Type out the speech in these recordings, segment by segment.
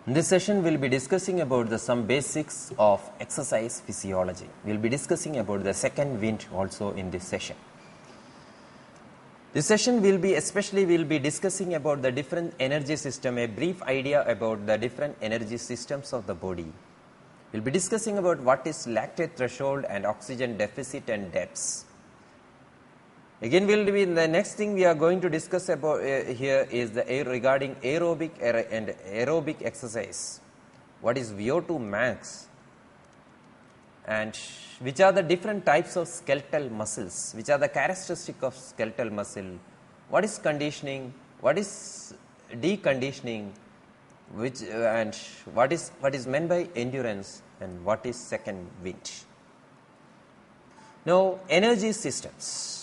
In this session, we will be discussing about some basics of exercise physiology. We will be discussing about the second wind also in this session. This session will be discussing about the different energy system, a brief idea about the different energy systems of the body. We will be discussing about what is lactate threshold and oxygen deficit and depths. Again, will be the next thing we are going to discuss about here is regarding aerobic and aerobic exercise. What is VO2 max and which are the different types of skeletal muscles, which are the characteristic of skeletal muscle, what is conditioning, what is deconditioning, and what is meant by endurance and what is second wind. Now, energy systems.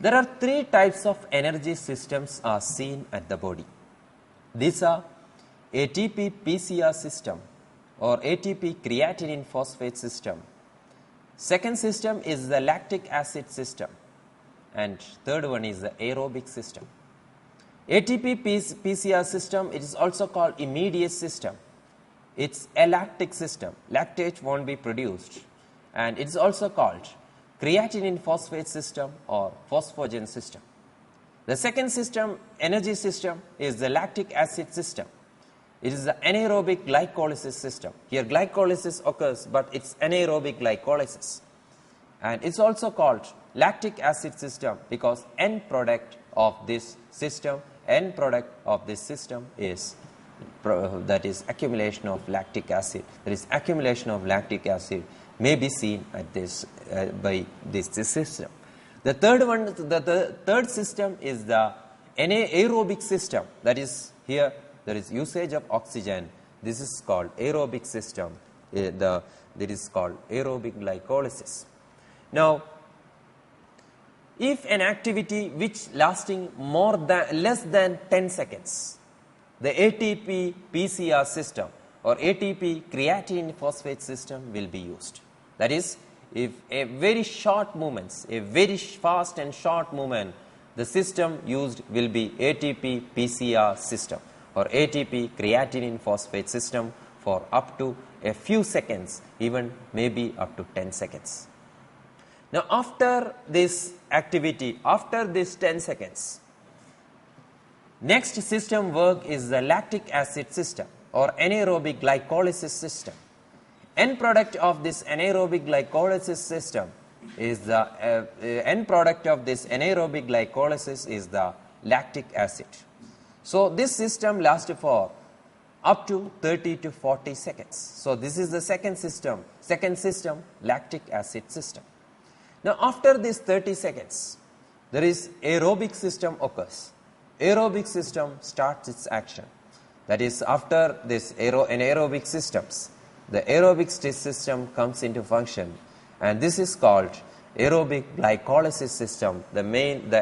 There are three types of energy systems are seen at the body. These are ATP-PCR system or ATP creatinine phosphate system. Second system is the lactic acid system, and third one is the aerobic system. ATP-PCR system, it is also called immediate system. It's a lactic system. Lactate won't be produced, and it is also called creatinine phosphate system or phosphogen system. The second system, energy system, is the lactic acid system. It is the anaerobic glycolysis system. Here glycolysis occurs, but it's anaerobic glycolysis. And it's also called lactic acid system because end product of this system is that is accumulation of lactic acid. There is accumulation of lactic acid may be seen at this by this system. The third one, the third system is the aerobic system. That is, here there is usage of oxygen. This is called aerobic system. That is called aerobic glycolysis. Now, if an activity which lasting less than 10 seconds, the ATP-PCR system or ATP creatinine phosphate system will be used. That is, if a very short movements, a very fast and short movement, the system used will be ATP-PCR system or ATP creatinine phosphate system for up to a few seconds, even maybe up to 10 seconds. Now, after this activity, after this 10 seconds, next system work is the lactic acid system or anaerobic glycolysis system. End product of this anaerobic glycolysis system is the lactic acid. So this system lasts for up to 30 to 40 seconds. So this is the second system, lactic acid system. Now after this 30 seconds, there is aerobic system occurs. Aerobic system starts its action. That is, after this anaerobic systems, the aerobic system comes into function, and this is called aerobic glycolysis system. The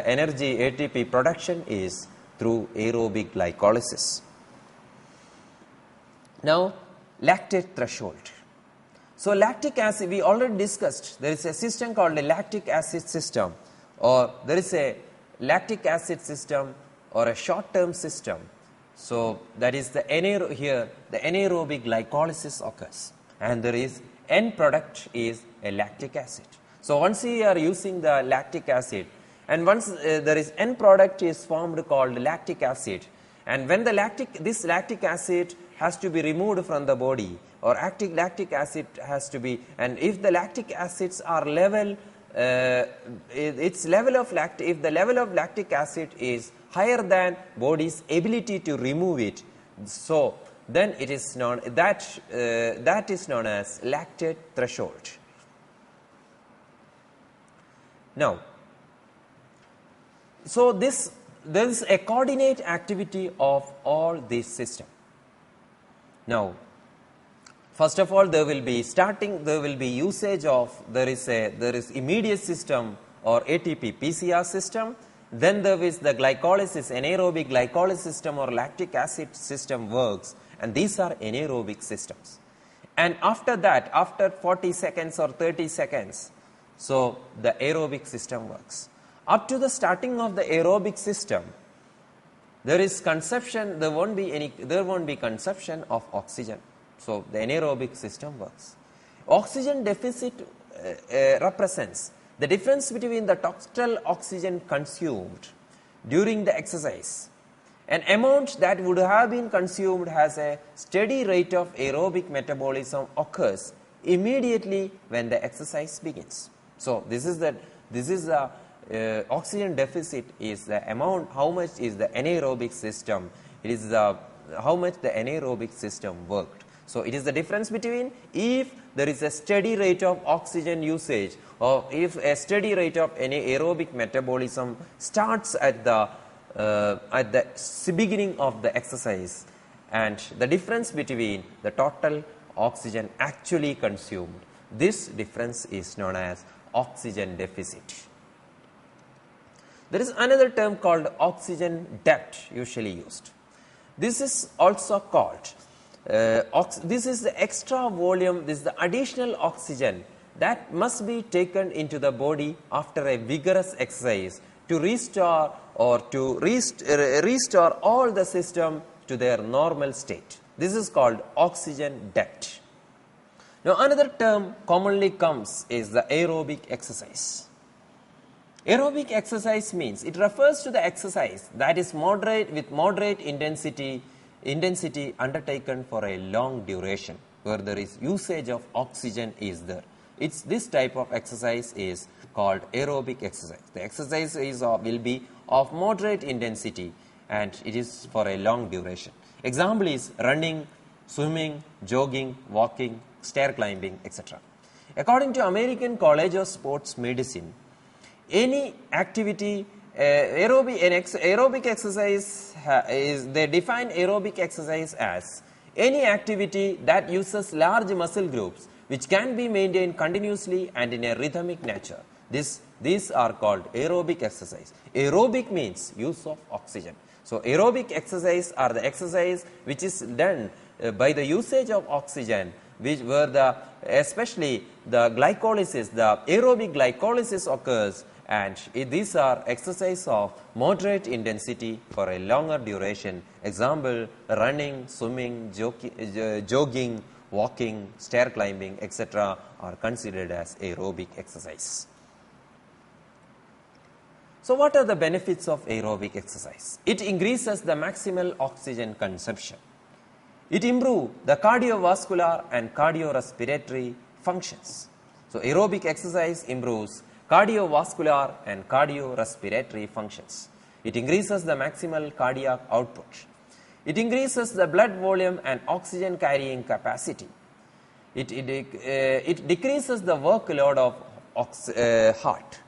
energy ATP production is through aerobic glycolysis. Now, lactate threshold. So lactic acid, we already discussed, there is a system called the lactic acid system, or there is a lactic acid system or a short-term system. So that is the anaerobic glycolysis occurs, and there is end product is a lactic acid. So once we are using the lactic acid, and once there is end product is formed called lactic acid, and when this lactic acid has to be removed from the body, or lactic acid has to be, and if the lactic acids are level, if the level of lactic acid is higher than body's ability to remove it, so then it is known that is known as lactate threshold. Now, so there is a coordinate activity of all these systems. Now, first of all, there is immediate system or ATP-PCR system. Then there is the glycolysis, anaerobic glycolysis system or lactic acid system works, and these are anaerobic systems. And after that, after 40 seconds or 30 seconds, so the aerobic system works. Up to the starting of the aerobic system, there won't be consumption of oxygen. So the anaerobic system works. Oxygen deficit represents the difference between the total oxygen consumed during the exercise. An amount that would have been consumed has a steady rate of aerobic metabolism occurs immediately when the exercise begins. So this is the oxygen deficit is the amount, how much is the anaerobic system, it is how much the anaerobic system worked. So it is the difference between if there is a steady rate of oxygen usage or if a steady rate of any aerobic metabolism starts at the beginning of the exercise and the difference between the total oxygen actually consumed. This difference is known as oxygen deficit. There is another term called oxygen debt usually used. This is also called this is the extra volume, this is the additional oxygen that must be taken into the body after a vigorous exercise to restore or to restore all the system to their normal state. This is called oxygen debt. Now another term commonly comes is the aerobic exercise. Aerobic exercise means it refers to the exercise that is with moderate intensity undertaken for a long duration where there is usage of oxygen is there. This type of exercise is called aerobic exercise. The exercise will be of moderate intensity and it is for a long duration. Example is running, swimming, jogging, walking, stair climbing, etc. According to American College of Sports Medicine, any activity aerobic exercise they define aerobic exercise as any activity that uses large muscle groups which can be maintained continuously and in a rhythmic nature. These are called aerobic exercise. Aerobic means use of oxygen. So aerobic exercise are the exercise which is done by the usage of oxygen, especially the glycolysis, the aerobic glycolysis occurs, and these are exercise of moderate intensity for a longer duration. Example, running, swimming, jogging, walking, stair climbing, etc. are considered as aerobic exercise. So what are the benefits of aerobic exercise? It increases the maximal oxygen consumption. It improves the cardiovascular and cardiorespiratory functions. So aerobic exercise improves cardiovascular and cardiorespiratory functions. It increases the maximal cardiac output. It increases the blood volume and oxygen carrying capacity. It decreases the workload of heart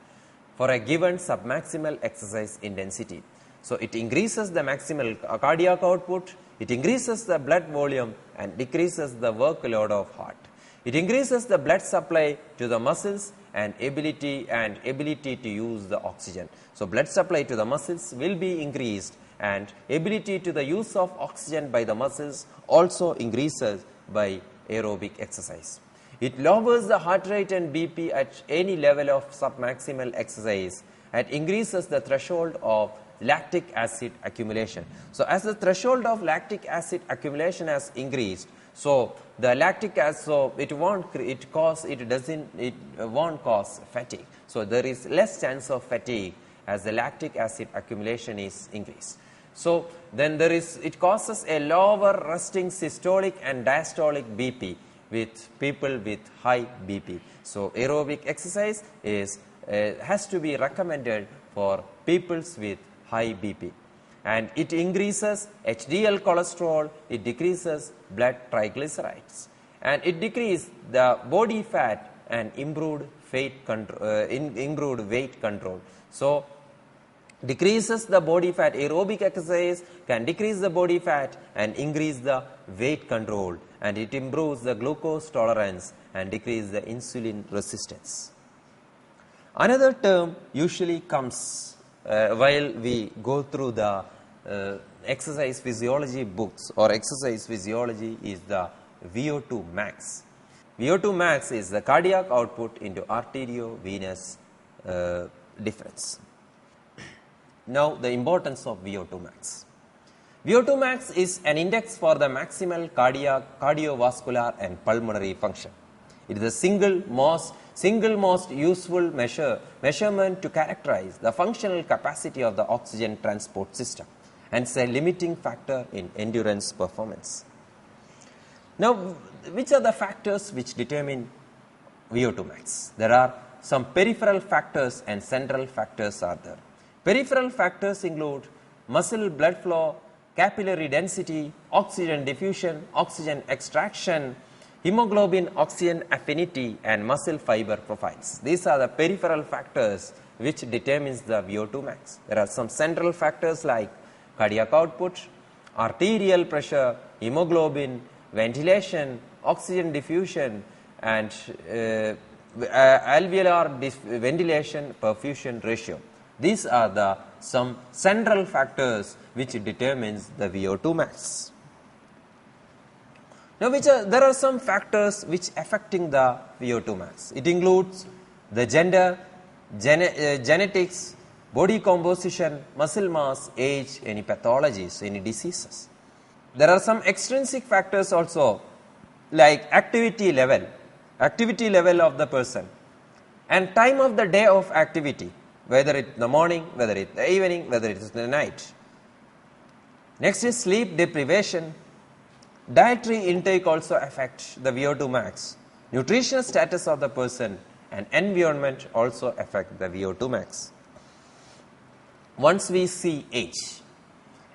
for a given submaximal exercise intensity. So it increases the maximal cardiac output, it increases the blood volume and decreases the workload of heart. It increases the blood supply to the muscles and ability to use the oxygen. So blood supply to the muscles will be increased and ability to the use of oxygen by the muscles also increases by aerobic exercise. It lowers the heart rate and BP at any level of submaximal exercise and increases the threshold of lactic acid accumulation. So as the threshold of lactic acid accumulation has increased, so the lactic acid, so it won't cause fatigue. So there is less chance of fatigue as the lactic acid accumulation is increased. So then it causes a lower resting systolic and diastolic BP with people with high BP. So aerobic exercise has to be recommended for people with high BP. And it increases HDL cholesterol, it decreases blood triglycerides, and it decreases the body fat and improved weight control. So decreases the body fat. Aerobic exercise can decrease the body fat and increase the weight control, and it improves the glucose tolerance and decrease the insulin resistance. Another term usually comes while we go through the exercise physiology books or exercise physiology is the VO2 max. VO2 max is the cardiac output into arteriovenous difference. Now the importance of VO2 max. VO2 max is an index for the maximal cardiovascular and pulmonary function. It is the single most useful measurement to characterize the functional capacity of the oxygen transport system, and is a limiting factor in endurance performance. Now, which are the factors which determine VO2 max? There are some peripheral factors and central factors are there. Peripheral factors include muscle blood flow, capillary density, oxygen diffusion, oxygen extraction, hemoglobin oxygen affinity, and muscle fiber profiles. These are the peripheral factors which determines the VO2 max. There are some central factors like cardiac output, arterial pressure, hemoglobin, ventilation, oxygen diffusion, and alveolar ventilation perfusion ratio. These are the some central factors which determines the VO2 max. Now, there are some factors which affecting the VO2 max. It includes the gender, genetics, body composition, muscle mass, age, any pathologies, any diseases. There are some extrinsic factors also like activity level of the person, and time of the day of activity, whether it's the morning, whether it's the evening, whether it's the night. Next is sleep deprivation. Dietary intake also affects the VO2 max. Nutritional status of the person and environment also affect the VO2 max. Once we see age,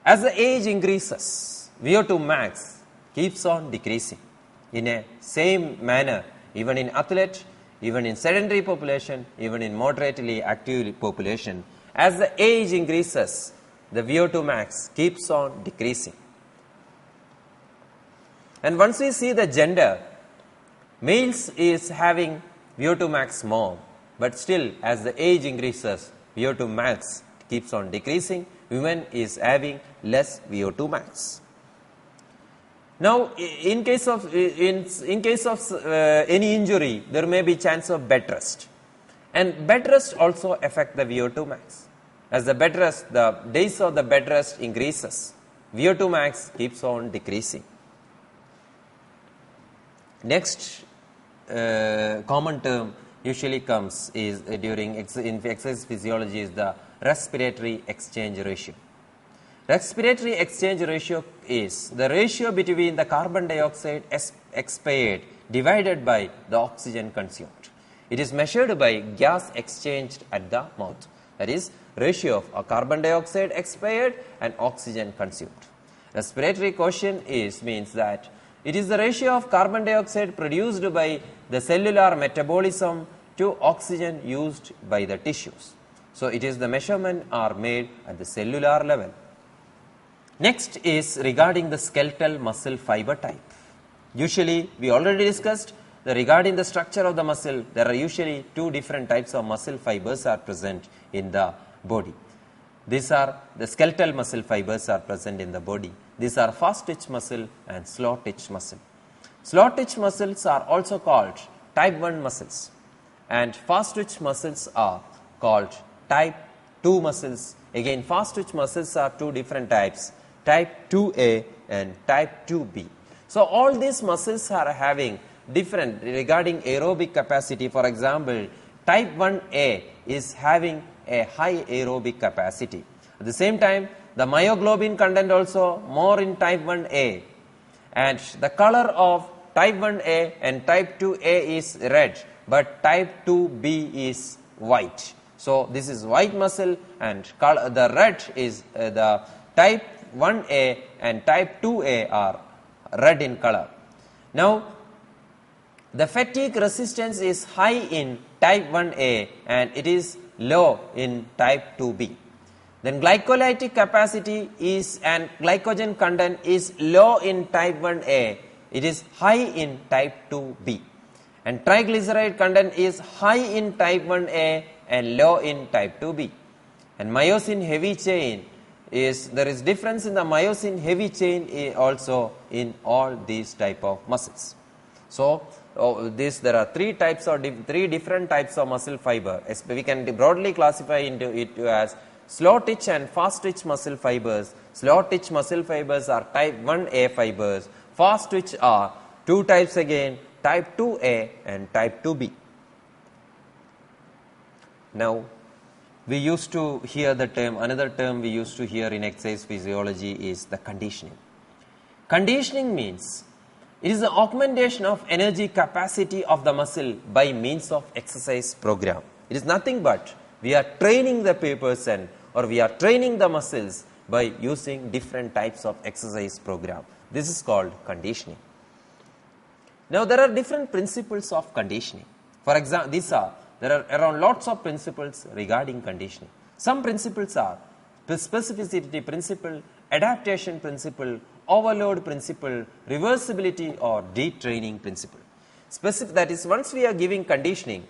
as the age increases, VO2 max keeps on decreasing. In a same manner, even in athlete, even in sedentary population, even in moderately active population, as the age increases, the VO2 max keeps on decreasing. And once we see the gender, males is having VO2 max more, but still as the age increases, VO2 max keeps on decreasing. Women is having less VO2 max. Now, in case of any injury, there may be chance of bed rest, and bed rest also affect the VO2 max. As the bed rest, the days of the bed rest increases, VO2 max keeps on decreasing. Next common term usually comes is during exercise physiology is the respiratory exchange ratio. Respiratory exchange ratio is the ratio between the carbon dioxide expired divided by the oxygen consumed. It is measured by gas exchanged at the mouth. That is ratio of carbon dioxide expired and oxygen consumed. Respiratory quotient means that it is the ratio of carbon dioxide produced by the cellular metabolism to oxygen used by the tissues. So, it is the measurement are made at the cellular level. Next is regarding the skeletal muscle fiber type. Usually, we already discussed that regarding the structure of the muscle, there are usually two different types of muscle fibers are present in the body. These are the skeletal muscle fibers are present in the body. These are fast twitch muscle and slow twitch muscle. Slow twitch muscles are also called type 1 muscles, and fast twitch muscles are called type 2 muscles. Again, fast twitch muscles are two different types, type 2A and type 2B. So, all these muscles are having different regarding aerobic capacity. For example, type 1A is having a high aerobic capacity. At the same time, the myoglobin content also more in type 1A, and the color of type 1A and type 2A is red, but type 2B is white. So, this is white muscle, and the red is the type 1A and type 2A are red in color. Now, the fatigue resistance is high in type 1A and it is low in type 2B. Then glycolytic capacity is and glycogen content is low in type 1A, it is high in type 2B. And triglyceride content is high in type 1A and low in type 2B. And myosin heavy chain there is difference in the myosin heavy chain also in all these type of muscles. So, there are three different types of muscle fiber. We can broadly classify into it as slow twitch and fast twitch muscle fibers. Slow twitch muscle fibers are type 1A fibers. Fast twitch are two types again, type 2A and type 2B. Now, we used to hear the term, another term we used to hear in exercise physiology is the conditioning. Conditioning means it is the augmentation of energy capacity of the muscle by means of exercise program. It is nothing but we are training the person or we are training the muscles by using different types of exercise program. This is called conditioning. Now, there are different principles of conditioning. For example, there are around lots of principles regarding conditioning. Some principles are the specificity principle, adaptation principle, overload principle, reversibility or detraining principle. That is, once we are giving conditioning,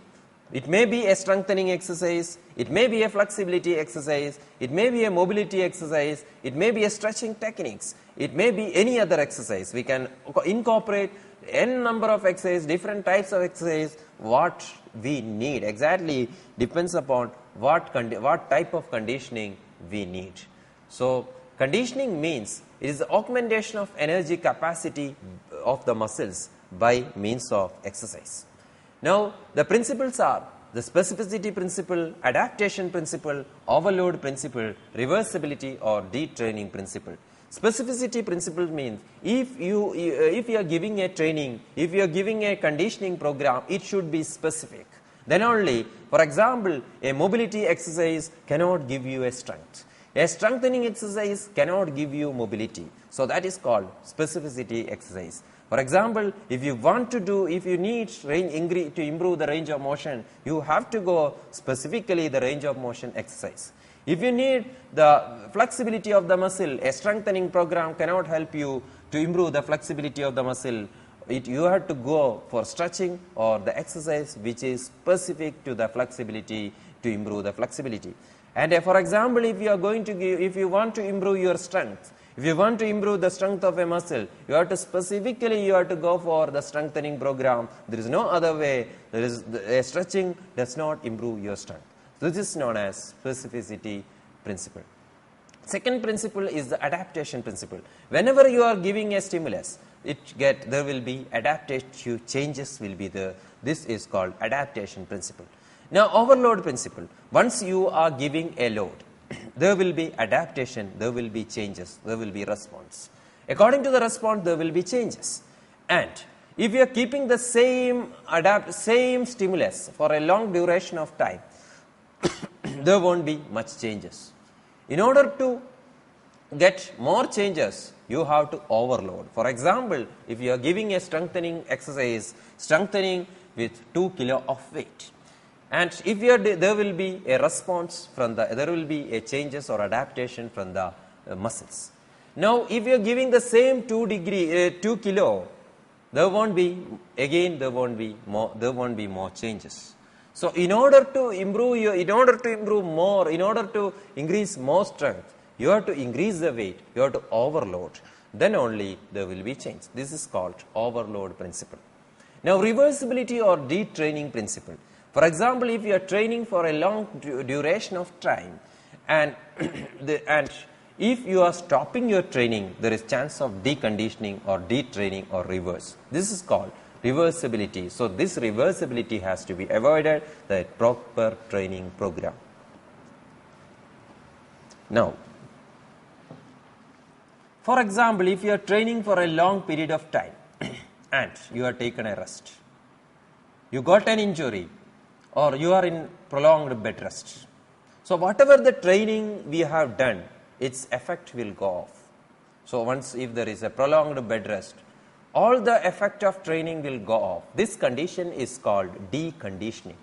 it may be a strengthening exercise, it may be a flexibility exercise, it may be a mobility exercise, it may be a stretching techniques, it may be any other exercise. We can incorporate n number of exercises, different types of exercise. What we need exactly depends upon what type of conditioning we need. So, conditioning means it is the augmentation of energy capacity of the muscles by means of exercise. Now, the principles are the specificity principle, adaptation principle, overload principle, reversibility or detraining principle. Specificity principle means if you are giving a training, if you are giving a conditioning program, it should be specific. Then only, for example, a mobility exercise cannot give you a strength. A strengthening exercise cannot give you mobility. So that is called specificity exercise. For example, if you need to improve the range of motion, you have to go specifically the range of motion exercise. If you need the flexibility of the muscle, a strengthening program cannot help you to improve the flexibility of the muscle. You have to go for stretching or the exercise which is specific to the flexibility to improve the flexibility. And for example, if you want to improve your strength, if you want to improve the strength of a muscle, you have to go for the strengthening program. There is no other way. Stretching does not improve your strength. This is known as specificity principle. Second principle is the adaptation principle. Whenever you are giving a stimulus, there will be adaptive changes will be there. This is called adaptation principle. Now, overload principle. Once you are giving a load, there will be adaptation, there will be changes, there will be response. According to the response, there will be changes. And if you are keeping the same stimulus for a long duration of time, there won't be much changes. In order to get more changes, you have to overload. For example, if you are giving a strengthening exercise, strengthening with 2 kg of weight, and if there will be a response there will be a changes or adaptation from the muscles. Now, if you are giving the same 2 kg, there won't be more changes. So, in order to increase more strength, you have to increase the weight, you have to overload. Then only there will be change. This is called overload principle. Now, reversibility or detraining principle. For example, if you are training for a long duration of time, and if you are stopping your training, there is chance of deconditioning or detraining or reverse. This is called reversibility. So, this reversibility has to be avoided, the proper training program. Now, for example, if you are training for a long period of time and you have taken a rest, you got an injury or you are in prolonged bed rest. So, whatever the training we have done, its effect will go off. So, if there is a prolonged bed rest, all the effect of training will go off. This condition is called deconditioning.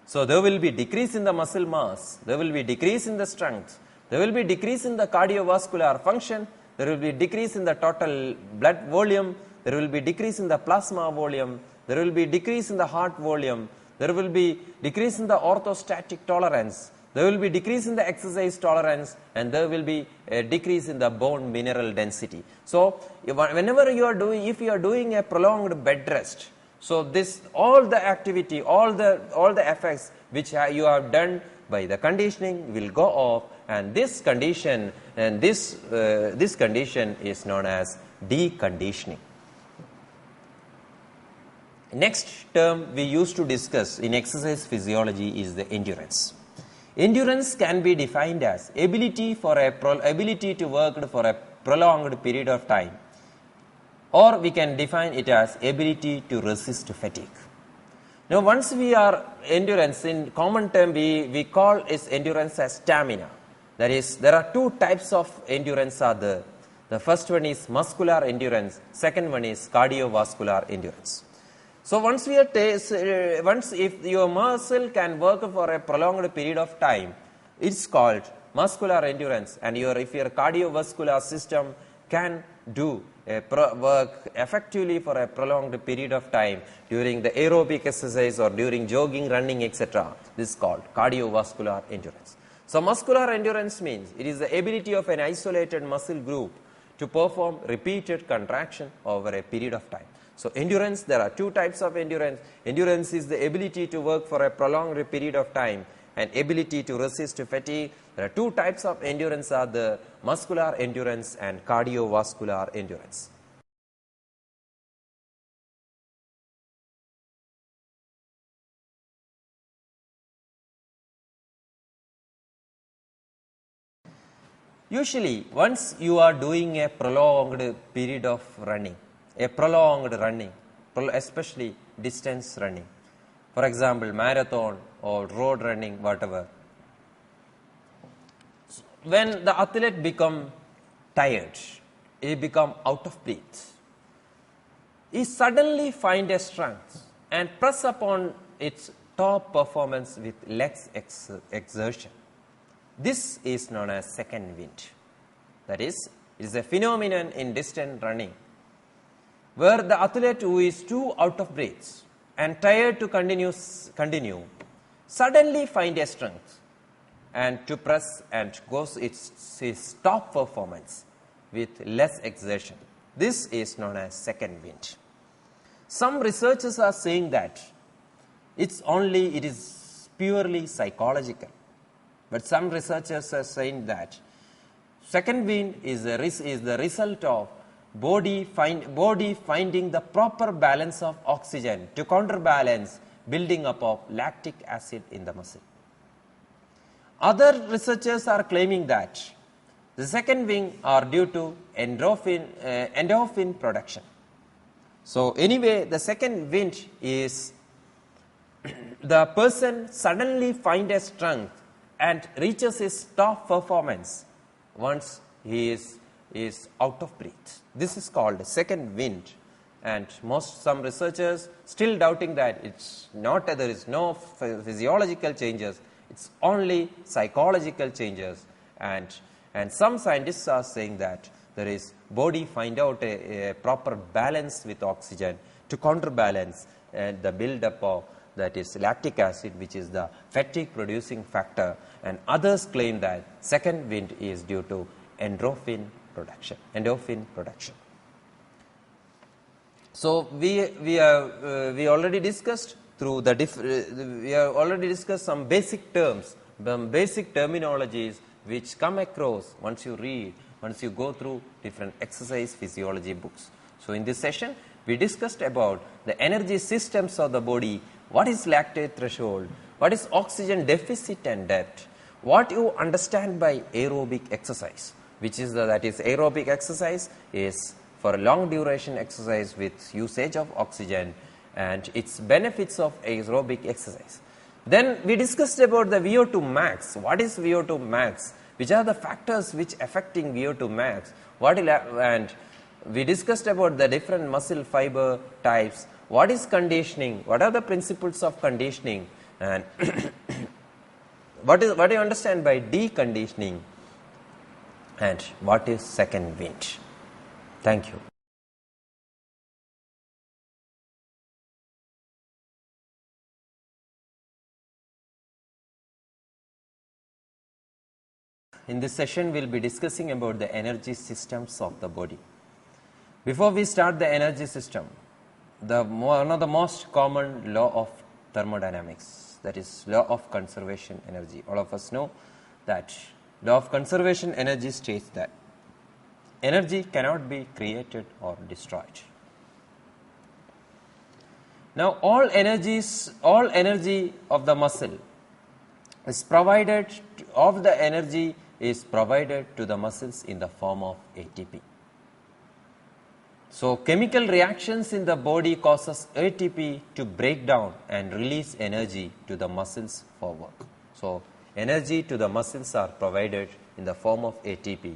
So, there will be decrease in the muscle mass, there will be decrease in the strength, there will be decrease in the cardiovascular function, there will be decrease in the total blood volume, there will be decrease in the plasma volume, there will be decrease in the heart volume, there will be decrease in the orthostatic tolerance, there will be decrease in the exercise tolerance, and there will be a decrease in the bone mineral density. So, whenever you are doing a prolonged bed rest, so all the activity, all the effects which you have done by the conditioning will go off, and this condition this condition is known as deconditioning. Next term we used to discuss in exercise physiology is the endurance. Endurance can be defined as ability to work for a prolonged period of time, or we can define it as ability to resist fatigue. Now, once we are endurance, in common term we call its endurance as stamina. That is, there are two types of endurance are there. The first one is muscular endurance, second one is cardiovascular endurance. So once if your muscle can work for a prolonged period of time, it's called muscular endurance, and if your cardiovascular system can do work effectively for a prolonged period of time during the aerobic exercise or during jogging, running, etc. This is called cardiovascular endurance. So muscular endurance means it is the ability of an isolated muscle group to perform repeated contraction over a period of time. So endurance, there are two types of endurance. Endurance is the ability to work for a prolonged period of time and ability to resist fatigue. There are two types of endurance are the muscular endurance and cardiovascular endurance. Usually, once you are doing a prolonged period of running, especially distance running, for example, marathon or road running, whatever, when the athlete become tired, he become out of breath, he suddenly find a strength and press upon its top performance with legs exertion. This is known as second wind. That is, it is a phenomenon in distance running where the athlete who is too out of breath and tired to continue suddenly find a strength and to press and goes its top performance with less exertion. This is known as second wind. Some researchers are saying that it is purely psychological. But some researchers are saying that second wind is the result of body finding the proper balance of oxygen to counterbalance building up of lactic acid in the muscle. Other researchers are claiming that the second wind are due to endorphin production. So anyway, the second wind is the person suddenly find a strength and reaches his top performance once he is out of breath. This is called second wind, and some researchers still doubting that there is no physiological changes, it's only psychological changes, and some scientists are saying that there is body find out a proper balance with oxygen to counterbalance the build-up of that is lactic acid, which is the fatigue producing factor, and others claim that second wind is due to endorphin production. So we already discussed through we have already discussed some basic terms, some basic terminologies which come across once you go through different exercise physiology books. So in this session we discussed about the energy systems of the body, what is lactate threshold, what is oxygen deficit and depth, what you understand by aerobic exercise, that is aerobic exercise is for a long duration exercise with usage of oxygen, and its benefits of aerobic exercise. Then we discussed about the VO2 max. What is VO2 max? Which are the factors which affecting VO2 max? And we discussed about the different muscle fiber types. What is conditioning? What are the principles of conditioning? And what do you understand by deconditioning? And what is second wind? Thank you. In this session, we will be discussing about the energy systems of the body. Before we start the energy system, one of the most common law of thermodynamics, that is law of conservation energy. All of us know that law of conservation energy states that energy cannot be created or destroyed. Now, all energy of the muscle is provided, of the energy is provided to the muscles in the form of ATP. So, chemical reactions in the body causes ATP to break down and release energy to the muscles for work. So, energy to the muscles are provided in the form of ATP.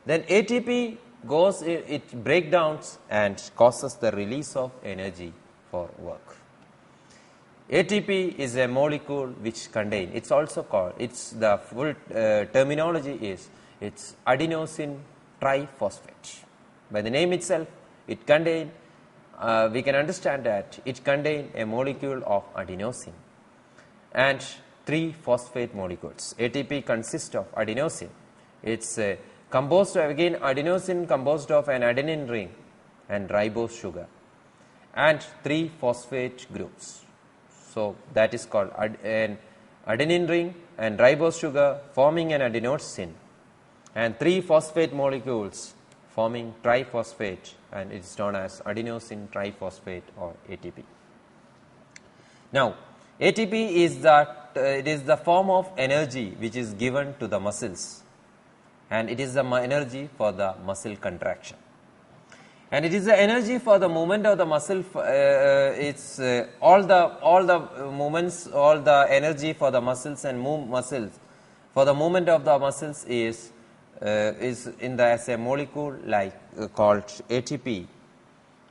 Then ATP goes, it breakdowns and causes the release of energy for work. ATP is a molecule which contains, it's also called, it's the full terminology is, it's adenosine triphosphate. By the name itself, it contains, we can understand that it contains a molecule of adenosine and 3 phosphate molecules. ATP consists of adenosine. It's composed of, again, adenosine composed of an adenine ring and ribose sugar and 3 phosphate groups. So, that is called an adenine ring and ribose sugar forming an adenosine and 3 phosphate molecules forming triphosphate, and it is known as adenosine triphosphate or ATP. Now, ATP is it is the form of energy which is given to the muscles, and it is the energy for the muscle contraction. And it is the energy for the movement of the muscle. It's all the movements, all the energy for the muscles and muscles. For the movement of the muscles is in the as a molecule like called ATP.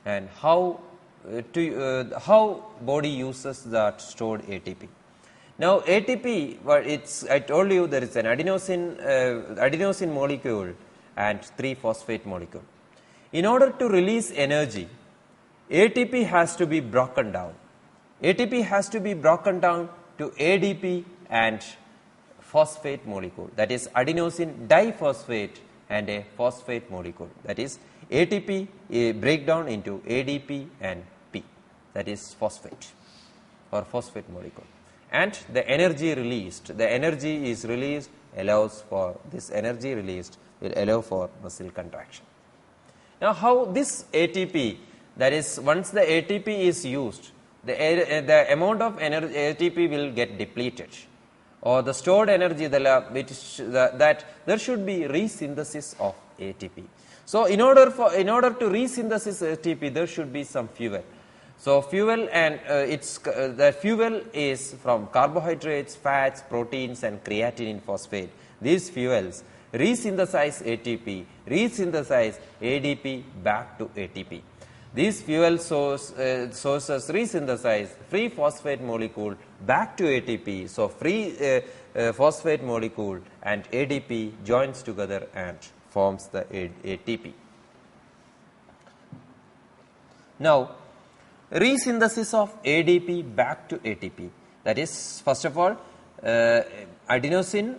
And how body uses that stored ATP. Now ATP, well, I told you there is an adenosine molecule and 3 phosphate molecule. In order to release energy, ATP has to be broken down. ATP has to be broken down to ADP and phosphate molecule, that is adenosine diphosphate and a phosphate molecule, that is ATP breakdown into ADP and P, that is phosphate or phosphate molecule. And the energy released, allows for this energy released will allow for muscle contraction. Now, how this ATP, that is once the ATP is used, the amount of energy ATP will get depleted, or the stored energy that there should be resynthesis of ATP. So, in order to resynthesis ATP, there should be some fuel. So, fuel and the fuel is from carbohydrates, fats, proteins and creatine phosphate. These fuels resynthesize ATP, resynthesize ADP back to ATP. These fuel sources resynthesize free phosphate molecule back to ATP. So, free phosphate molecule and ADP joins together and forms the ATP. Now, resynthesis of ADP back to ATP, that is first of all adenosine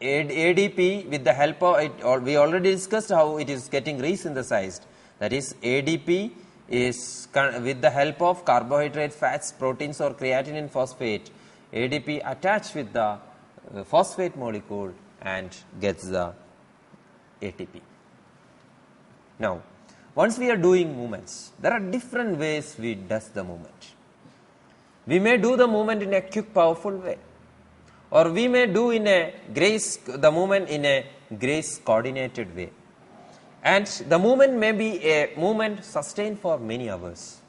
ADP with the help of it, or we already discussed how it is getting resynthesized, that is ADP is with the help of carbohydrate, fats, proteins or creatine phosphate, ADP attached with the phosphate molecule and gets the ATP. Now, once we are doing movements, there are different ways we does the movement. We may do the movement in a quick, powerful way, or we may do the movement in a grace coordinated way. And the movement may be a movement sustained for many hours.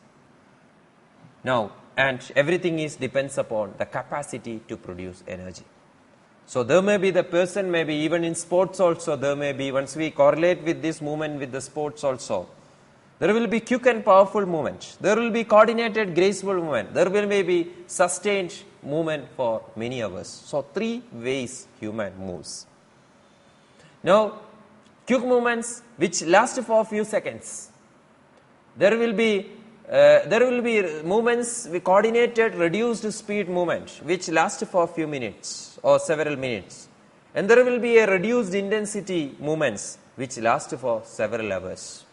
Now, and everything depends upon the capacity to produce energy. So, there may be the person, maybe even in sports also, there may be, once we correlate with this movement with the sports also, there will be quick and powerful movement. There will be coordinated, graceful movement. There will be sustained movement for many hours. So, 3 ways human moves. Now, quick movements which last for a few seconds. There will be movements with coordinated, reduced speed movement which last for a few minutes or several minutes. And there will be a reduced intensity movements which last for several hours.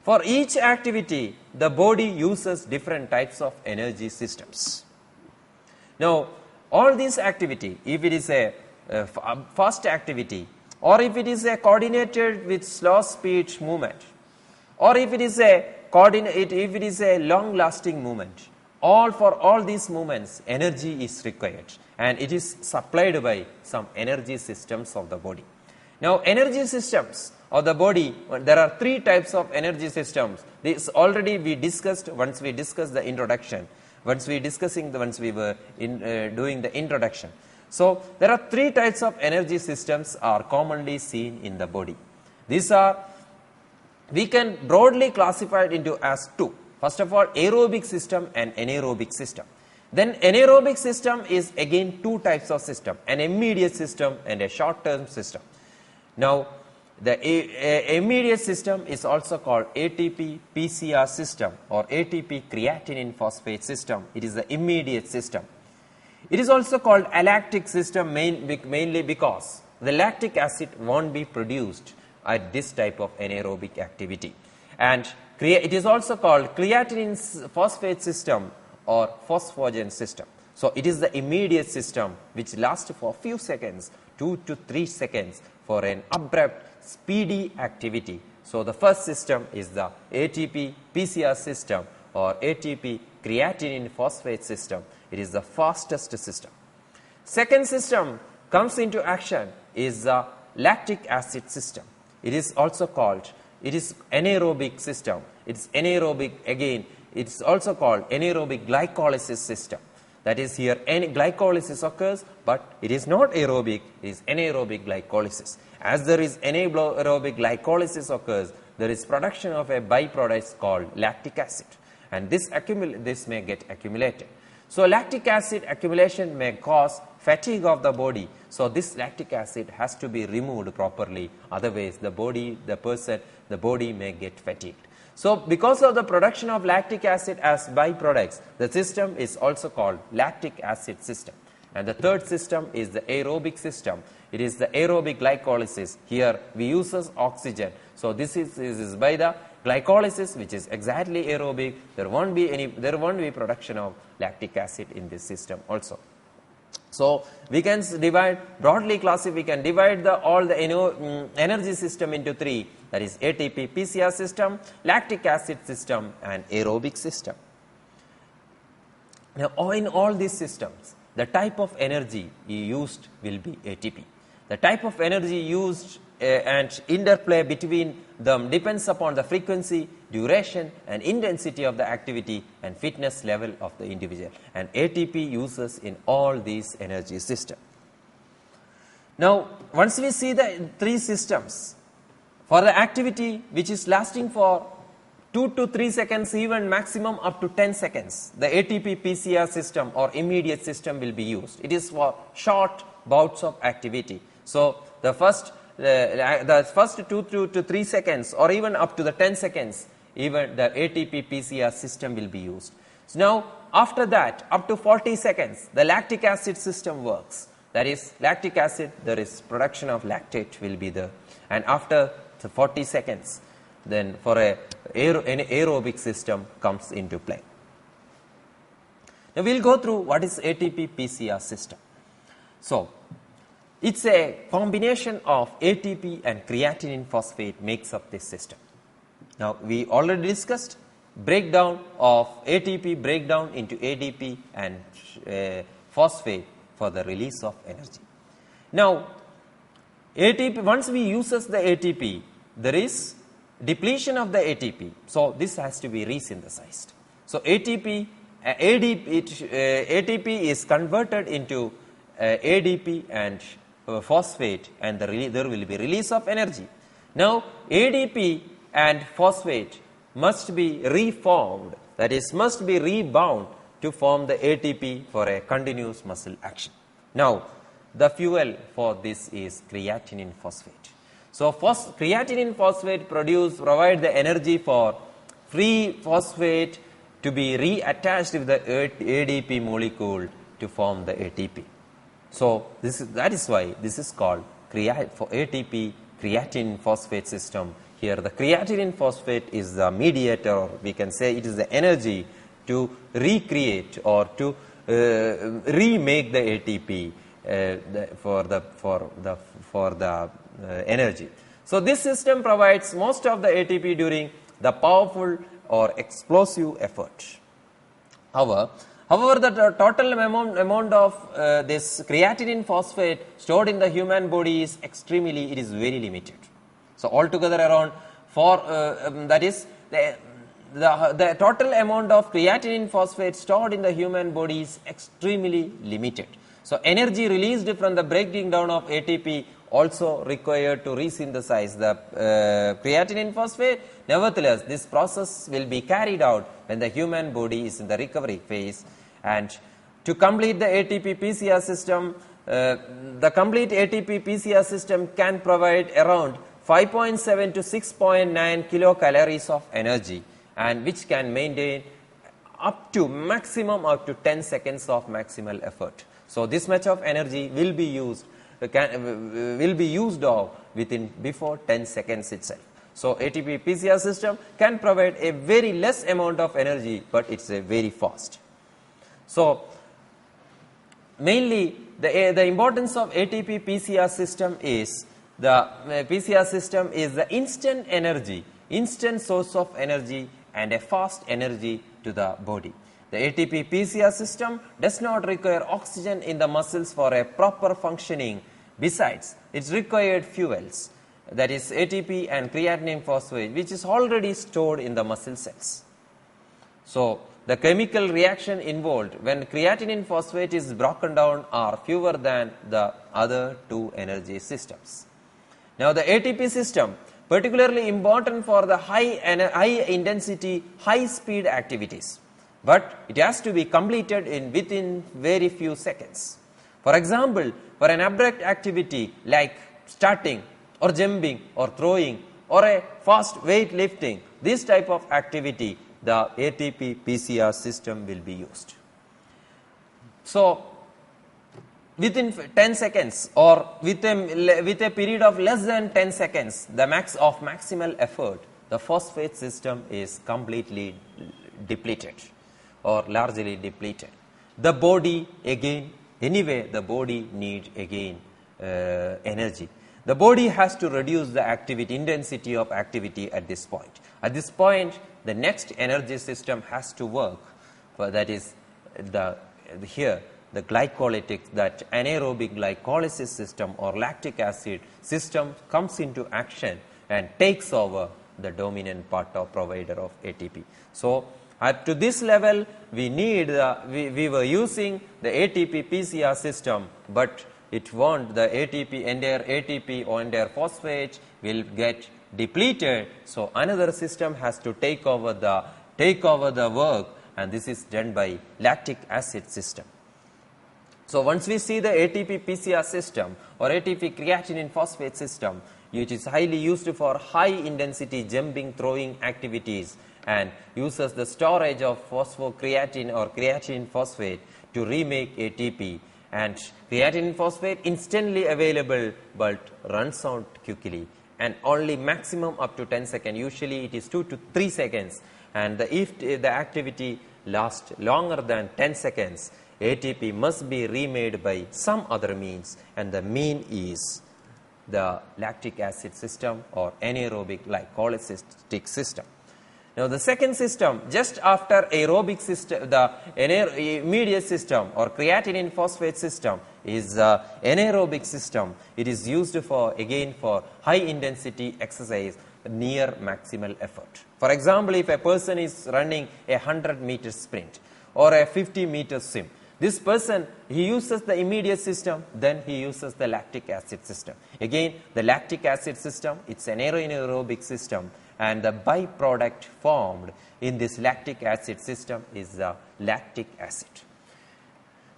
For each activity, the body uses different types of energy systems. Now, all this activity, if it is a fast activity, or if it is a coordinated with slow speed movement, or if it is a long lasting movement, for all these movements energy is required, and it is supplied by some energy systems of the body. Now, energy systems of the body, there are three types of energy systems. This already we discussed once we discussed the introduction, once we were doing the introduction. So, there are three types of energy systems are commonly seen in the body. These are, we can broadly classify it into as two. First of all, aerobic system and anaerobic system. Then anaerobic system is again two types of system, an immediate system and a short-term system. Now, the immediate system is also called ATP-PCR system or ATP creatinine phosphate system. It is the immediate system. It is also called a lactic system mainly because the lactic acid won't be produced at this type of anaerobic activity. And it is also called creatinine phosphate system or phosphogen system. So, it is the immediate system which lasts for a few seconds, 2 to 3 seconds for an abrupt speedy activity. So, the first system is the ATP-PCR system or ATP creatinine phosphate system. It is the fastest system. Second system comes into action is the lactic acid system. It is also called, it is anaerobic system. It's anaerobic again. It's also called anaerobic glycolysis system. That is, here glycolysis occurs, but it is not aerobic, it is anaerobic glycolysis. As there is anaerobic glycolysis occurs, there is production of a byproduct called lactic acid, and this may get accumulated. So, lactic acid accumulation may cause fatigue of the body. So, this lactic acid has to be removed properly, otherwise the body may get fatigued. So, because of the production of lactic acid as byproducts, the system is also called lactic acid system. And the third system is the aerobic system. It is the aerobic glycolysis. Here we use oxygen. So, this is by the glycolysis, which is exactly aerobic. There won't be production of lactic acid in this system also. So, we can broadly classify, we can divide all the energy system into three, that is ATP-PCR system, lactic acid system and aerobic system. Now, in all these systems, the type of energy used will be ATP. The type of energy used and interplay between them depends upon the frequency, duration and intensity of the activity and fitness level of the individual, and ATP uses in all these energy systems. Now, once we see the three systems, for the activity which is lasting for 2 to 3 seconds, even maximum up to 10 seconds, the ATP-PCR system or immediate system will be used. It is for short bouts of activity. So, the first 2 to 3 seconds or even up to the 10 seconds, even the ATP-PCR system will be used. So, now after that, up to 40 seconds, the lactic acid system works. That is, lactic acid, there is production of lactate will be there. And after the 40 seconds, then for an aerobic system comes into play. Now, we will go through what is ATP-PCR system. So, it's a combination of ATP and creatinine phosphate makes up this system. Now, we already discussed breakdown of ATP breakdown into ADP and phosphate for the release of energy. Now, ATP, once we uses the ATP, there is depletion of the ATP. So, this has to be resynthesized. So, ATP is converted into ADP and phosphate, and there will be release of energy. Now, ADP and phosphate must be reformed, that is, must be rebound to form the ATP for a continuous muscle action. Now, the fuel for this is creatinine phosphate. So, creatinine phosphate provide the energy for free phosphate to be reattached with the ADP molecule to form the ATP. So, that is why this is called for ATP creatinine phosphate system. Here the creatinine phosphate is the mediator, or we can say it is the energy to recreate or to remake the ATP for the energy. So this system provides most of the ATP during the powerful or explosive effort. However, the total amount of this creatinine phosphate stored in the human body is very limited. So altogether around that is the total amount of creatinine phosphate stored in the human body is extremely limited. So energy released from the breaking down of ATP also required to resynthesize the creatinine phosphate. Nevertheless, this process will be carried out when the human body is in the recovery phase. And to complete the ATP-PCR system, the complete ATP-PCR system can provide around 5.7 to 6.9 kilocalories of energy, and which can maintain up to 10 seconds of maximal effort. So this much of energy will be used before 10 seconds itself. So ATP-PCR system can provide a very less amount of energy, but it's a very fast. So mainly the importance of ATP-PCR system is the PCR system is the instant source of energy and a fast energy to the body. The ATP-PCR system does not require oxygen in the muscles for a proper functioning. Besides, it required fuels, that is ATP and creatinine phosphate, which is already stored in the muscle cells. So the chemical reaction involved when creatinine phosphate is broken down are fewer than the other two energy systems. Now the ATP system, particularly important for the high intensity, high speed activities, but it has to be completed within very few seconds. For example, for an abrupt activity like starting or jumping or throwing or a fast weight lifting, this type of activity, the ATP-PCR system will be used. So within 10 seconds or with a period of less than 10 seconds, the maximal effort, the phosphate system is completely depleted or largely depleted. The body again, anyway, the body needs again energy. The body has to reduce the intensity of activity at this point. At this point, the next energy system has to work. That is the glycolytic, that anaerobic glycolysis system or lactic acid system comes into action and takes over the dominant part of provider of ATP. So up to this level, we were using the ATP-PCR system, but it won't, the entire ATP or entire phosphate will get depleted. So another system has to take over the work, and this is done by lactic acid system. So once we see the ATP-PCR system or ATP creatinine phosphate system, which is highly used for high intensity jumping, throwing activities, and uses the storage of phosphocreatine or creatine phosphate to remake ATP, and creatine phosphate instantly available but runs out quickly and only maximum up to 10 seconds. Usually it is 2 to 3 seconds, and if the activity lasts longer than 10 seconds, ATP must be remade by some other means, and the mean is the lactic acid system or anaerobic glycolysis system. Now the second system, just after aerobic system, the immediate system or creatinine phosphate system is the anaerobic system. It is used for high intensity exercise near maximal effort. For example, if a person is running a 100-meter sprint or a 50-meter swim, this person, he uses the immediate system, then he uses the lactic acid system. Again, the lactic acid system, it's an anaerobic system, and the byproduct formed in this lactic acid system is the lactic acid.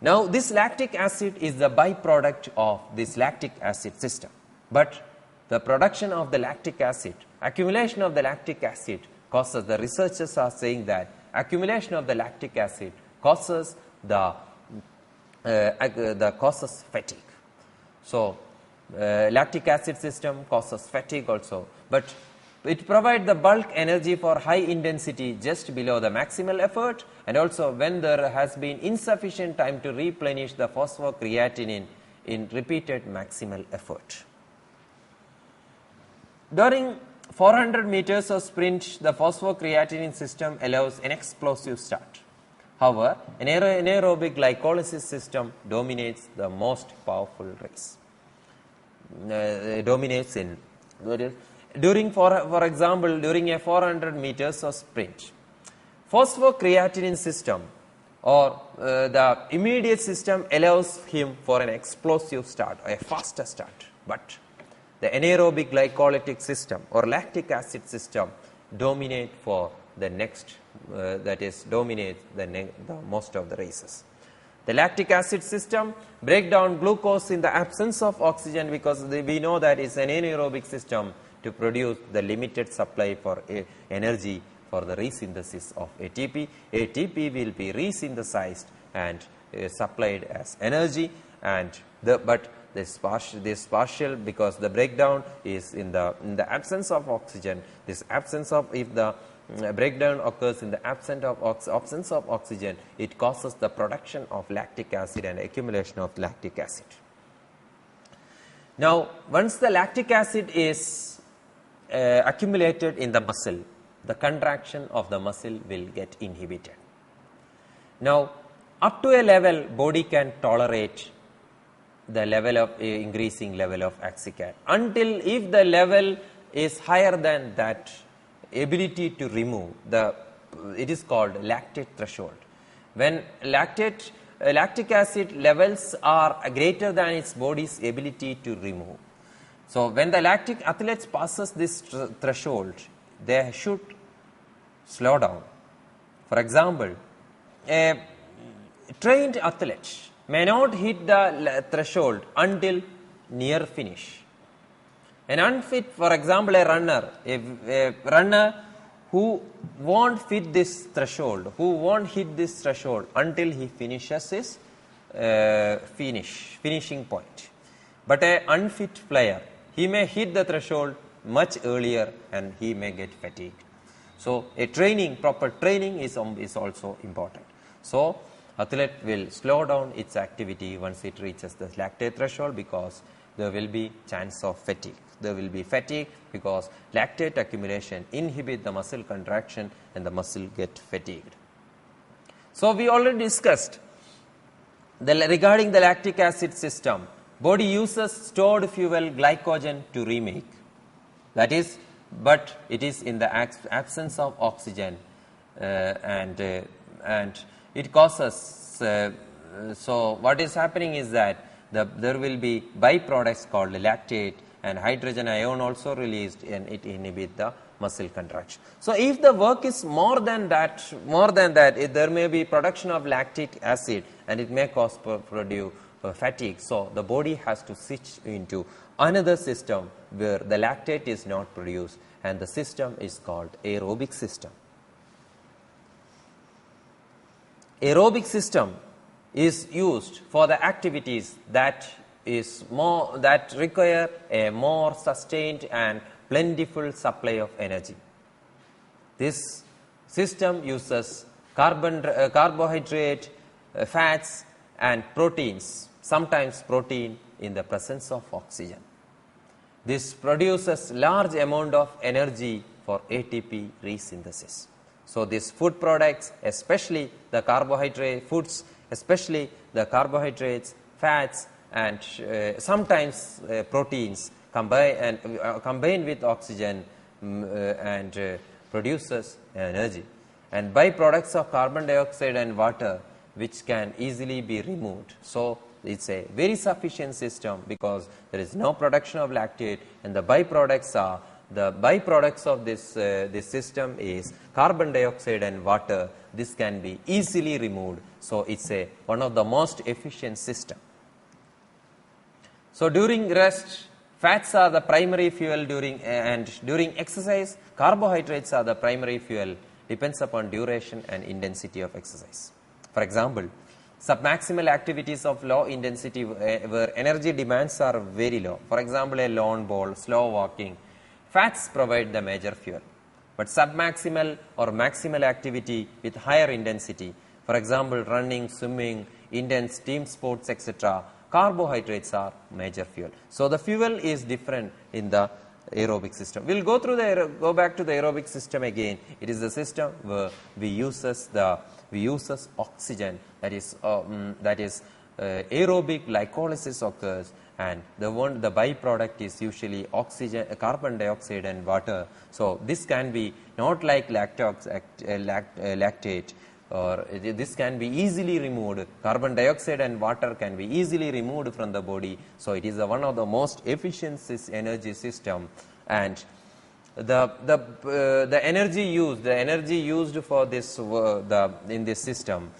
Now, this lactic acid is the byproduct of this lactic acid system. But the production of the lactic acid, accumulation of the lactic acid causes, the researchers are saying that accumulation of the lactic acid causes causes fatigue. So, lactic acid system causes fatigue also. But It provides the bulk energy for high intensity just below the maximal effort, and also when there has been insufficient time to replenish the phosphocreatinine in repeated maximal effort. During 400 meters of sprint, the phosphocreatinine system allows an explosive start. However, an anaerobic glycolysis system dominates the most powerful race. Dominates in during, for example, during a 400 meters of sprint, phosphocreatinine system or the immediate system allows him for an explosive start, a faster start, but the anaerobic glycolytic system or lactic acid system dominate for the next, that is dominate the most of the races. The lactic acid system break down glucose in the absence of oxygen, because we know that it's an anaerobic system to produce the limited supply for energy for the resynthesis of ATP. ATP will be resynthesized and supplied as energy, and but this partial, because the breakdown is in the absence of oxygen. This absence of, if the breakdown occurs in the absence of oxygen, it causes the production of lactic acid and accumulation of lactic acid. Now, once the lactic acid is accumulated in the muscle, the contraction of the muscle will get inhibited. Now, up to a level, body can tolerate the level of increasing level of lactic acid, until if the level is higher than that ability to remove, it is called lactate threshold. When lactic acid levels are greater than its body's ability to remove. So when the lactic athletes passes this threshold, they should slow down. For example, a trained athlete may not hit the threshold until near finish. An unfit, for example, a runner who won't hit this threshold until he finishes his finishing point. But an unfit player, he may hit the threshold much earlier and he may get fatigued. So proper training is also important. So athlete will slow down its activity once it reaches the lactate threshold, because there will be chance of fatigue. There will be fatigue because lactate accumulation inhibit the muscle contraction and the muscle get fatigued. So we already discussed regarding the lactic acid system. Body uses stored fuel glycogen to remake. That is, but it is in the absence of oxygen, and it causes. So what is happening is that there will be byproducts called lactate, and hydrogen ion also released, and it inhibits the muscle contraction. So if the work is more than that, there may be production of lactic acid, and it may cause produce fatigue. So the body has to switch into another system where the lactate is not produced, and the system is called aerobic system. Aerobic system is used for the activities that require a more sustained and plentiful supply of energy. This system uses carbohydrate, fats and proteins, sometimes protein in the presence of oxygen. This produces large amount of energy for ATP resynthesis. So these food products, especially the carbohydrate foods, especially the carbohydrates, fats and sometimes proteins combine with oxygen and produces energy. And byproducts of carbon dioxide and water, which can easily be removed. So it's a very sufficient system because there is no production of lactate, and the byproducts of this system is carbon dioxide and water. This can be easily removed. So it's one of the most efficient system. So during rest, fats are the primary fuel during exercise. Carbohydrates are the primary fuel, depends upon duration and intensity of exercise. For example, submaximal activities of low intensity where energy demands are very low. For example, a lawn bowls, slow walking, fats provide the major fuel. But submaximal or maximal activity with higher intensity, for example, running, swimming, intense team sports, etc., carbohydrates are major fuel. So the fuel is different in the aerobic system. We'll go back to the aerobic system again. It is the system where we uses oxygen, that is aerobic glycolysis occurs, and the byproduct is usually oxygen, carbon dioxide and water. So this can be not like lactate, or this can be easily removed. Carbon dioxide and water can be easily removed from the body. So it is one of the most efficient energy system, and the energy used for this in this system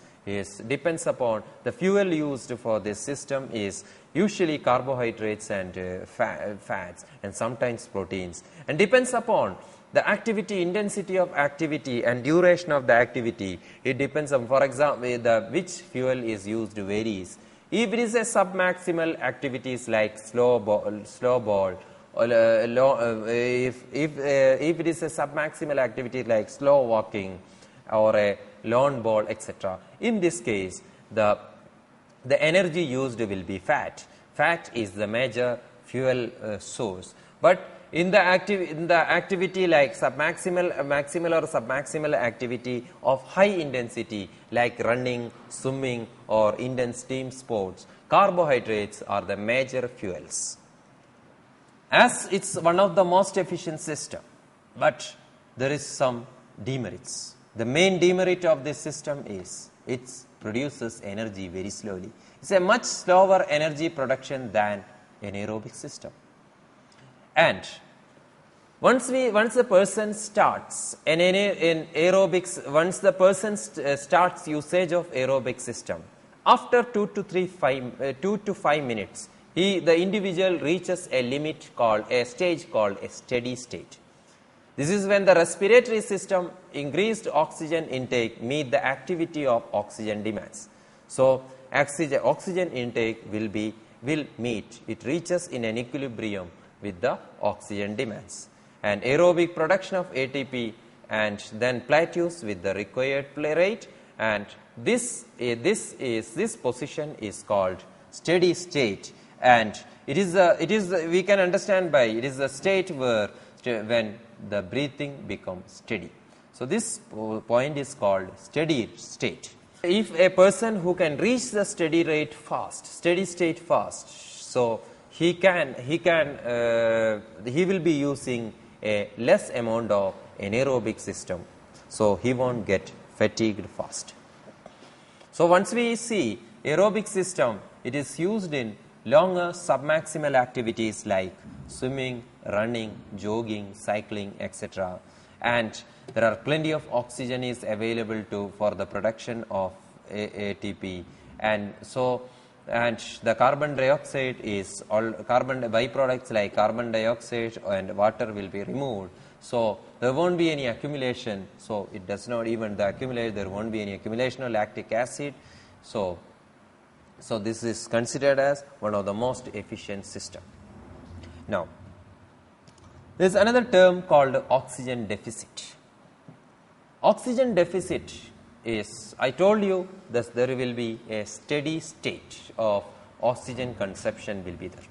depends upon the fuel used for this system is usually carbohydrates and fats and sometimes proteins, and depends upon the activity, intensity of activity and duration of the activity. It depends on, for example, which fuel is used varies. If it is a submaximal activities like slow ball, if it is a submaximal activity like slow walking or a lawn ball, etc., in this case the energy used will be fat. Fat is the major fuel source. But in the activity like maximal or submaximal activity of high intensity like running, swimming or intense team sports, carbohydrates are the major fuels. As it's one of the most efficient system, but there is some demerits. The main demerit of this system is it produces energy very slowly. It's a much slower energy production than an aerobic system. And once the person starts in aerobics, once the person starts usage of aerobic system, after 2 to 5 minutes, the individual reaches a stage called a steady state. This is when the respiratory system increased oxygen intake meet the activity of oxygen demands. So oxygen intake will meet, it reaches in an equilibrium with the oxygen demands, and aerobic production of ATP and then plateaus with the required rate, and this position is called steady state, and it is we can understand by it is the state when the breathing becomes steady. So this point is called steady state. If a person who can reach the steady state fast, so he will be using a less amount of anaerobic system, so he won't get fatigued fast. So once we see aerobic system, it is used in longer submaximal activities like swimming, running, jogging, cycling, etc. And there are plenty of oxygen is available for the production of ATP, and the carbon dioxide is all byproducts like carbon dioxide and water will be removed. So there won't be any accumulation. So it does not even accumulate. There won't be any accumulation of lactic acid. So this is considered as one of the most efficient system. Now, there is another term called oxygen deficit. Oxygen deficit is, I told you that there will be a steady state of oxygen consumption will be there.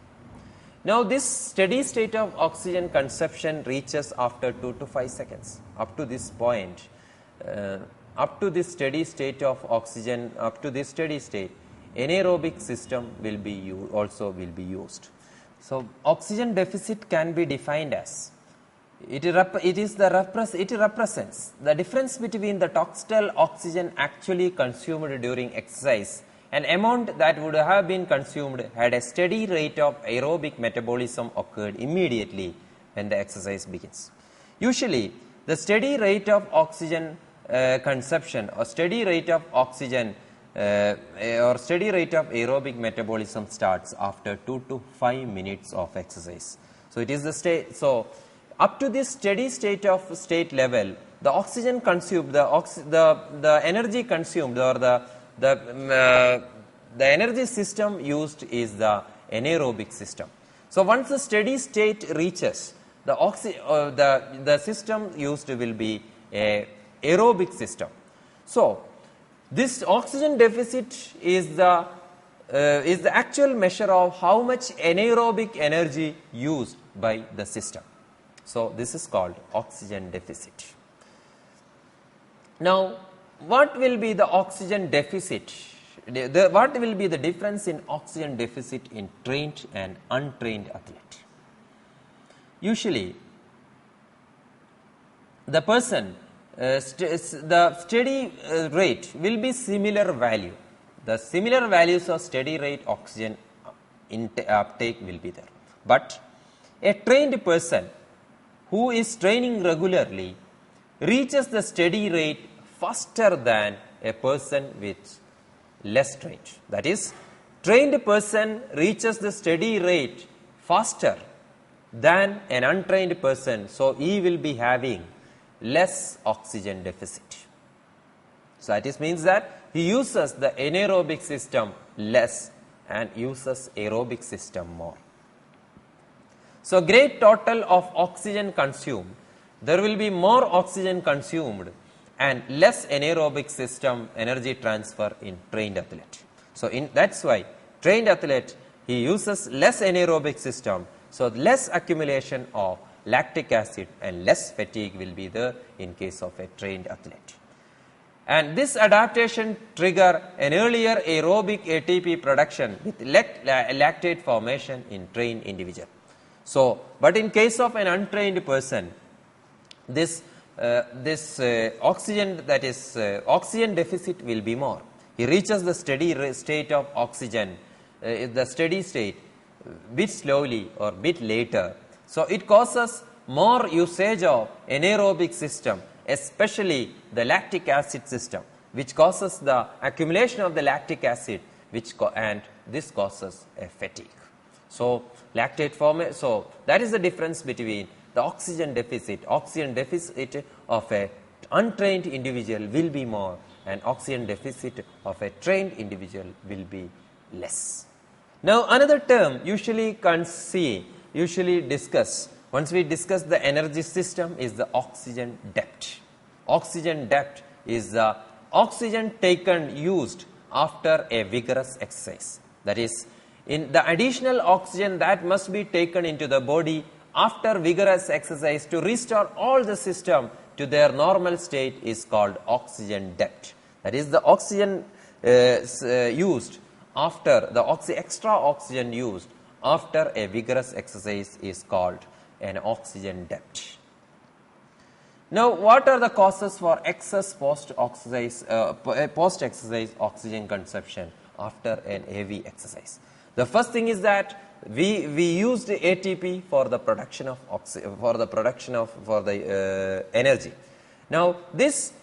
Now this steady state of oxygen consumption reaches after 2 to 5 seconds. Up to this point, up to this steady state of oxygen, up to this steady state, anaerobic system also will be used. So oxygen deficit can be defined as it represents the difference between the total oxygen actually consumed during exercise and amount that would have been consumed had a steady rate of aerobic metabolism occurred immediately when the exercise begins. Usually the steady rate of oxygen consumption or steady rate of oxygen or steady rate of aerobic metabolism starts after 2 to 5 minutes of exercise. So it is the state. So up to this steady state level, the oxygen consumed, the energy consumed, or the energy system used is the anaerobic system. So once the steady state reaches, the system used will be a aerobic system. So this oxygen deficit is the actual measure of how much anaerobic energy used by the system. So this is called oxygen deficit. Now, what will be the oxygen deficit? What will be the difference in oxygen deficit in trained and untrained athlete? Usually, the person, the steady rate will be similar value. The similar values of steady rate oxygen uptake will be there. But a trained person who is training regularly reaches the steady rate faster than a person with less trained. That is, trained person reaches the steady rate faster than an untrained person, so he will be having less oxygen deficit. So that means that he uses the anaerobic system less and uses aerobic system more. So great total of oxygen consumed, there will be more oxygen consumed and less anaerobic system energy transfer in trained athlete. So that's why trained athlete, he uses less anaerobic system, so less accumulation of lactic acid and less fatigue will be there in case of a trained athlete. And this adaptation trigger an earlier aerobic ATP production with lactate formation in trained individual. So, but in case of an untrained person, this oxygen, that is oxygen deficit will be more. He reaches the steady state of oxygen, the steady state bit slowly or bit later. So it causes more usage of anaerobic system, especially the lactic acid system, which causes the accumulation of the lactic acid, and this causes a fatigue. So lactate formation. So that is the difference between the oxygen deficit. Oxygen deficit of a untrained individual will be more, and oxygen deficit of a trained individual will be less. Now another term usually discuss once we discuss the energy system is the oxygen depth. Oxygen depth is the oxygen used after a vigorous exercise. That is, in the additional oxygen that must be taken into the body after vigorous exercise to restore all the system to their normal state is called oxygen depth. That is, the oxygen used after the extra oxygen used after a vigorous exercise is called an oxygen depth. Now, what are the causes for excess post-exercise oxygen consumption after an heavy exercise? The first thing is that we used ATP for the production of energy. Now, this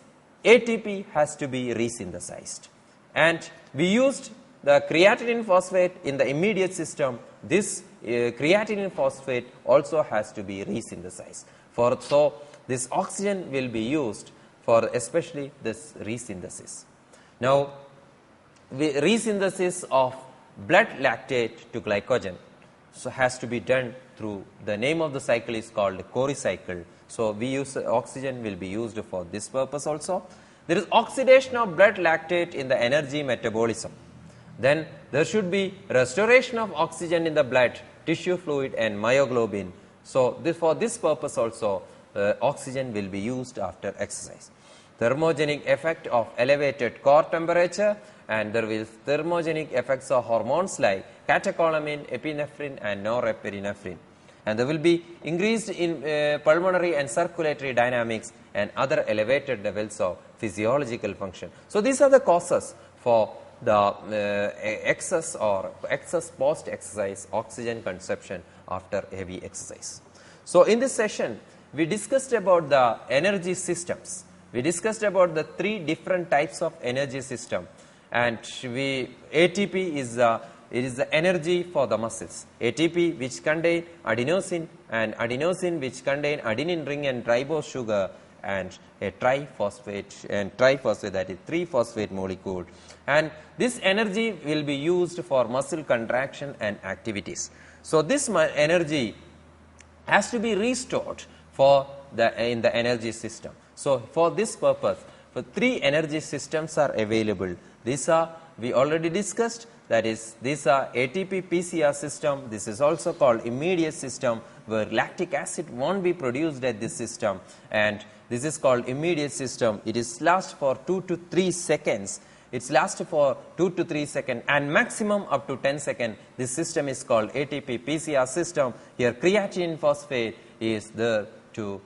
ATP has to be resynthesized, and we used the creatinine phosphate in the immediate system. This creatinine phosphate also has to be resynthesized. So this oxygen will be used for especially this resynthesis. Now, resynthesis of blood lactate to glycogen has to be done through, the name of the cycle is called Cori cycle. So we use oxygen will be used for this purpose also. There is oxidation of blood lactate in the energy metabolism. Then there should be restoration of oxygen in the blood, tissue fluid and myoglobin. So for this purpose also oxygen will be used after exercise. Thermogenic effect of elevated core temperature, and there will thermogenic effects of hormones like catecholamine, epinephrine and norepinephrine. And there will be increased in pulmonary and circulatory dynamics and other elevated levels of physiological function. So these are the causes for the excess post-exercise oxygen consumption after heavy exercise. So in this session, we discussed about the energy systems. We discussed about the 3 different types of energy system, and ATP is the energy for the muscles. ATP which contain adenosine, and adenosine which contain adenine ring and ribose sugar, and a triphosphate, that is 3-phosphate molecule. And this energy will be used for muscle contraction and activities. So this energy has to be restored in the energy system. So for this purpose, for 3 energy systems are available. These are, we already discussed, that is, these are ATP-PCR system. This is also called immediate system, where lactic acid won't be produced at this system, and this is called immediate system. It is lasts for 2 to 3 seconds. It's lasts for 2 to 3 seconds and maximum up to 10 seconds. This system is called ATP-PCR system. Here creatine phosphate is there to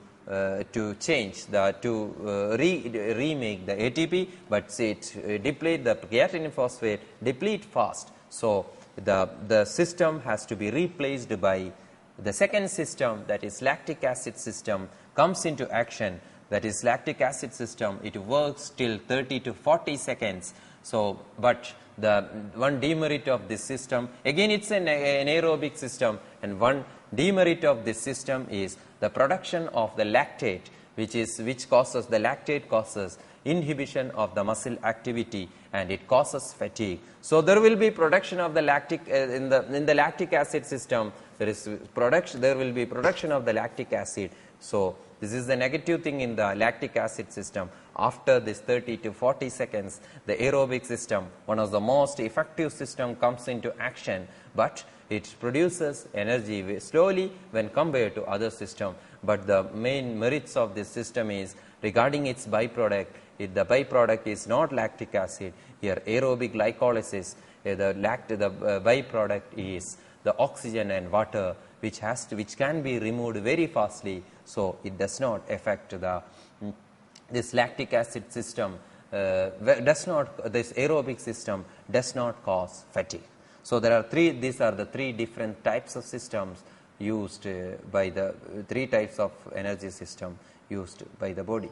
change remake the ATP, but it deplete the creatine phosphate, deplete fast. So the system has to be replaced by the second system, that is lactic acid system, comes into action. That is lactic acid system. It works till 30 to 40 seconds. So, but the one demerit of this system, again it's an aerobic system, and one demerit of this system is the production of the lactate, which causes the lactate causes inhibition of the muscle activity, and it causes fatigue. So there will be production of the lactic in the lactic acid system. There will be production of the lactic acid. So this is the negative thing in the lactic acid system. After this 30 to 40 seconds, the aerobic system, one of the most effective system, comes into action, but it produces energy slowly when compared to other system. But the main merits of this system is regarding its byproduct. The byproduct is not lactic acid. Here aerobic glycolysis, the byproduct is the oxygen and water, which can be removed very fastly. So it does not affect this lactic acid system. This aerobic system does not cause fatigue. So there are these are the 3 different types of systems used by the 3 types of energy system used by the body.